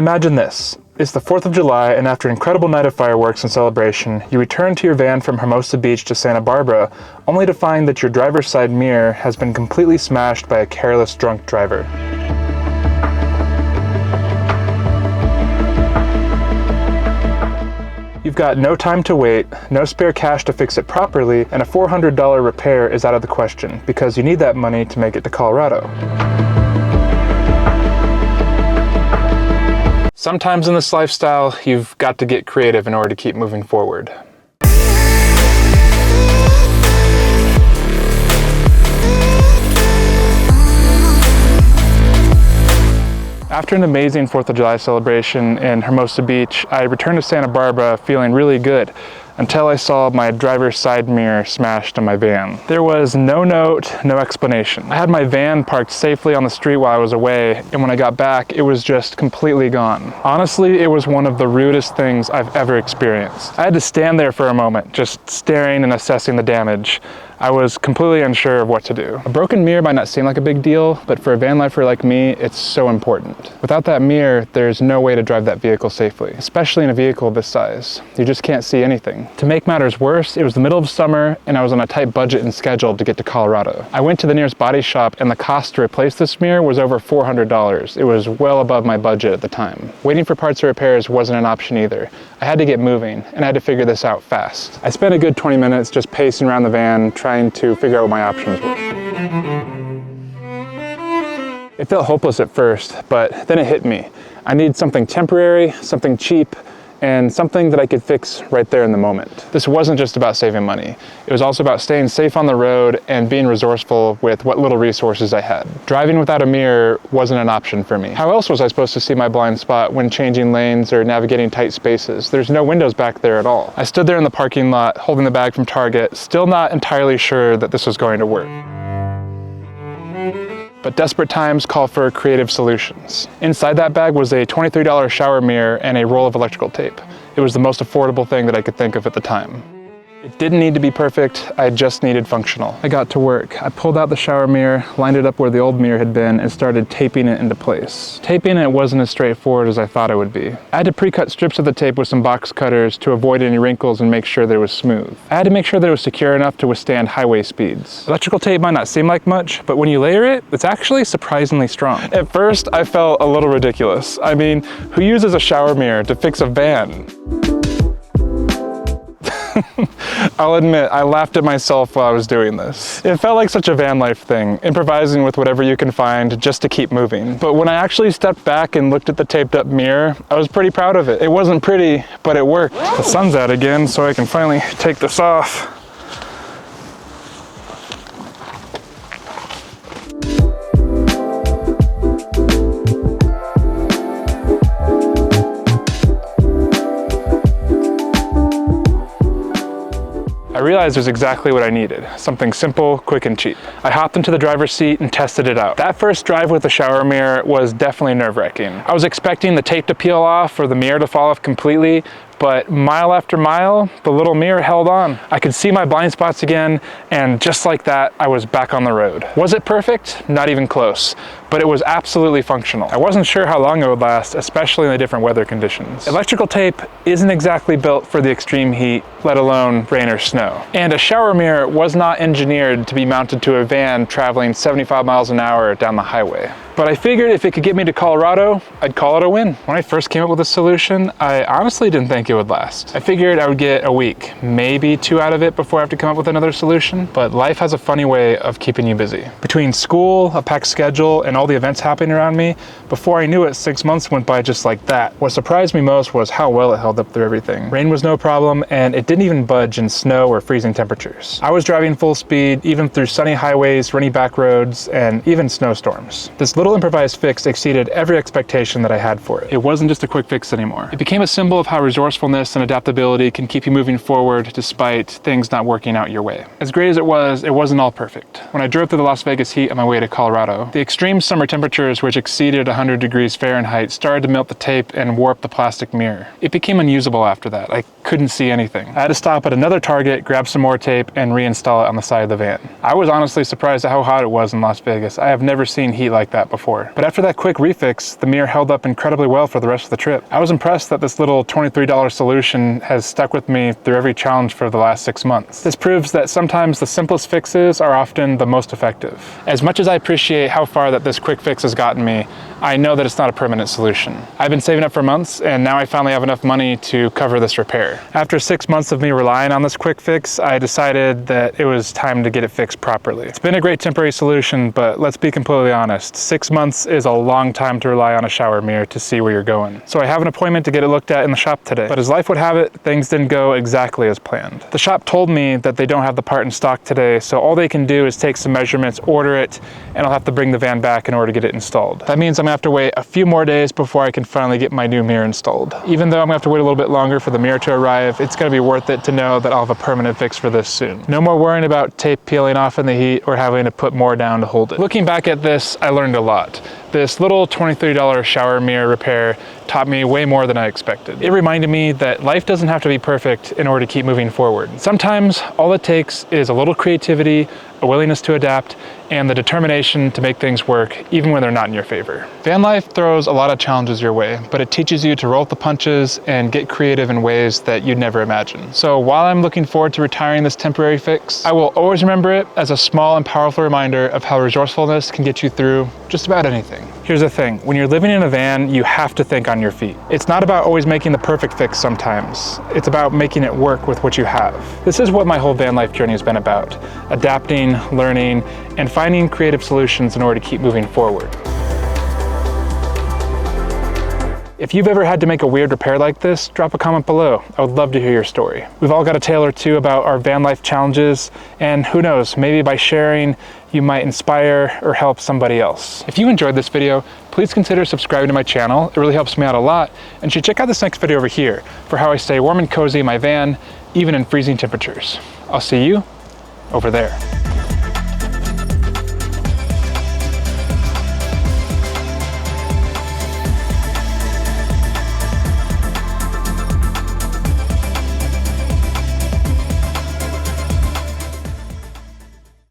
Imagine this. It's the 4th of July, and after an incredible night of fireworks and celebration, you return to your van from Hermosa Beach to Santa Barbara, only to find that your driver's side mirror has been completely smashed by a careless drunk driver. You've got no time to wait, no spare cash to fix it properly, and a $400 repair is out of the question because you need that money to make it to Colorado. Sometimes in this lifestyle, you've got to get creative in order to keep moving forward. After an amazing 4th of July celebration in Hermosa Beach, I returned to Santa Barbara feeling really good until I saw my driver's side mirror smashed in my van. There was no note, no explanation. I had my van parked safely on the street while I was away, and when I got back, it was just completely gone. Honestly, it was one of the rudest things I've ever experienced. I had to stand there for a moment, just staring and assessing the damage. I was completely unsure of what to do. A broken mirror might not seem like a big deal, but for a van lifer like me, it's so important. Without that mirror, there's no way to drive that vehicle safely, especially in a vehicle this size. You just can't see anything. To make matters worse, it was the middle of summer and I was on a tight budget and schedule to get to Colorado. I went to the nearest body shop and the cost to replace this mirror was over $400. It was well above my budget at the time. Waiting for parts or repairs wasn't an option either. I had to get moving and I had to figure this out fast. I spent a good 20 minutes just pacing around the van, trying to figure out what my options were. It felt hopeless at first, but then it hit me. I needed something temporary, something cheap, and something that I could fix right there in the moment. This wasn't just about saving money. It was also about staying safe on the road and being resourceful with what little resources I had. Driving without a mirror wasn't an option for me. How else was I supposed to see my blind spot when changing lanes or navigating tight spaces? There's no windows back there at all. I stood there in the parking lot holding the bag from Target, still not entirely sure that this was going to work. But desperate times call for creative solutions. Inside that bag was a $23 shower mirror and a roll of electrical tape. It was the most affordable thing that I could think of at the time. It didn't need to be perfect, I just needed functional. I got to work. I pulled out the shower mirror, lined it up where the old mirror had been, and started taping it into place. Taping it wasn't as straightforward as I thought it would be. I had to pre-cut strips of the tape with some box cutters to avoid any wrinkles and make sure that it was smooth. I had to make sure that it was secure enough to withstand highway speeds. Electrical tape might not seem like much, but when you layer it, it's actually surprisingly strong. At first, I felt a little ridiculous. I mean, who uses a shower mirror to fix a van? I'll admit, I laughed at myself while I was doing this. It felt like such a van life thing, improvising with whatever you can find just to keep moving. But when I actually stepped back and looked at the taped up mirror, I was pretty proud of it. It wasn't pretty, but it worked. The sun's out again, so I can finally take this off. I realized it was exactly what I needed, something simple, quick, and cheap. I hopped into the driver's seat and tested it out. That first drive with the shower mirror was definitely nerve-wracking. I was expecting the tape to peel off or the mirror to fall off completely, but mile after mile, the little mirror held on. I could see my blind spots again, and just like that, I was back on the road. Was it perfect? Not even close, but it was absolutely functional. I wasn't sure how long it would last, especially in the different weather conditions. Electrical tape isn't exactly built for the extreme heat, let alone rain or snow. And a shower mirror was not engineered to be mounted to a van traveling 75 miles an hour down the highway. But I figured if it could get me to Colorado, I'd call it a win. When I first came up with a solution, I honestly didn't think it would last. I figured I would get a week, maybe 2 out of it before I have to come up with another solution, but life has a funny way of keeping you busy. Between school, a packed schedule, and all the events happening around me, before I knew it, 6 months went by just like that. What surprised me most was how well it held up through everything. Rain was no problem, and it didn't even budge in snow or freezing temperatures. I was driving full speed, even through sunny highways, rainy back roads, and even snowstorms. This little improvised fix exceeded every expectation that I had for it. It wasn't just a quick fix anymore. It became a symbol of how resourcefulness and adaptability can keep you moving forward despite things not working out your way. As great as it wasn't all perfect. When I drove through the Las Vegas heat on my way to Colorado, the extreme summer temperatures, which exceeded 100 degrees Fahrenheit, started to melt the tape and warp the plastic mirror. It became unusable after that. I couldn't see anything. I had to stop at another Target, grab some more tape, and reinstall it on the side of the van. I was honestly surprised at how hot it was in Las Vegas. I have never seen heat like that before. But after that quick refix, the mirror held up incredibly well for the rest of the trip. I was impressed that this little $23 solution has stuck with me through every challenge for the last 6 months. This proves that sometimes the simplest fixes are often the most effective. As much as I appreciate how far that this quick fix has gotten me, I know that it's not a permanent solution. I've been saving up for months, and now I finally have enough money to cover this repair. After 6 months of me relying on this quick fix, I decided that it was time to get it fixed properly. It's been a great temporary solution, but let's be completely honest, 6 months is a long time to rely on a shower mirror to see where you're going. So I have an appointment to get it looked at in the shop today. But as life would have it, things didn't go exactly as planned. The shop told me that they don't have the part in stock today, so all they can do is take some measurements, order it, and I'll have to bring the van back in order to get it installed. That means I'm gonna have to wait a few more days before I can finally get my new mirror installed. Even though I'm gonna have to wait a little bit longer for the mirror to arrive, it's gonna be worth it to know that I'll have a permanent fix for this soon. No more worrying about tape peeling off in the heat or having to put more down to hold it. Looking back at this, I learned a lot. This little $23 shower mirror repair taught me way more than I expected. It reminded me that life doesn't have to be perfect in order to keep moving forward. Sometimes all it takes is a little creativity, a willingness to adapt, and the determination to make things work even when they're not in your favor. Van life throws a lot of challenges your way, but it teaches you to roll with the punches and get creative in ways that you'd never imagine. So while I'm looking forward to retiring this temporary fix, I will always remember it as a small and powerful reminder of how resourcefulness can get you through just about anything. Here's the thing, when you're living in a van, you have to think on your feet. It's not about always making the perfect fix sometimes. It's about making it work with what you have. This is what my whole van life journey has been about: adapting, learning, and finding creative solutions in order to keep moving forward. If you've ever had to make a weird repair like this, drop a comment below. I would love to hear your story. We've all got a tale or two about our van life challenges, and who knows, maybe by sharing, you might inspire or help somebody else. If you enjoyed this video, please consider subscribing to my channel. It really helps me out a lot. And you should check out this next video over here for how I stay warm and cozy in my van, even in freezing temperatures. I'll see you over there.